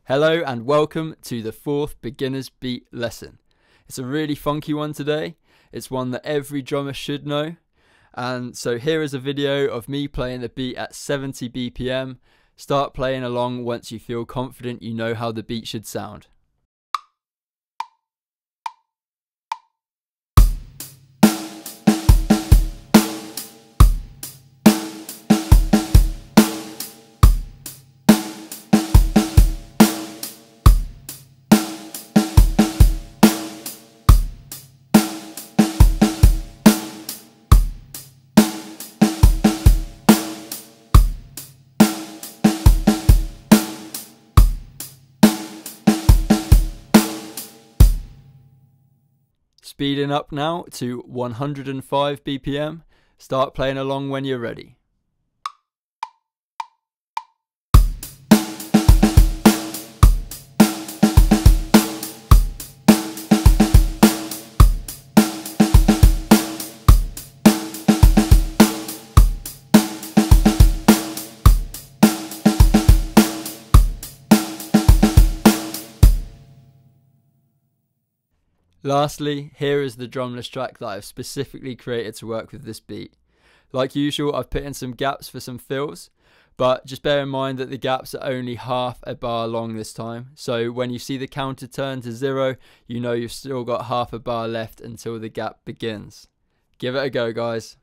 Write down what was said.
Hello and welcome to the fourth beginner's beat lesson. It's a really funky one today. It's one that every drummer should know. And so here is a video of me playing the beat at 70 BPM. Start playing along once you feel confident you know how the beat should sound. Speeding up now to 105 BPM. Start playing along when you're ready. Lastly, here is the drumless track that I've specifically created to work with this beat. Like usual, I've put in some gaps for some fills, but just bear in mind that the gaps are only half a bar long this time. So when you see the counter turn to 0, you know you've still got half a bar left until the gap begins. Give it a go, guys.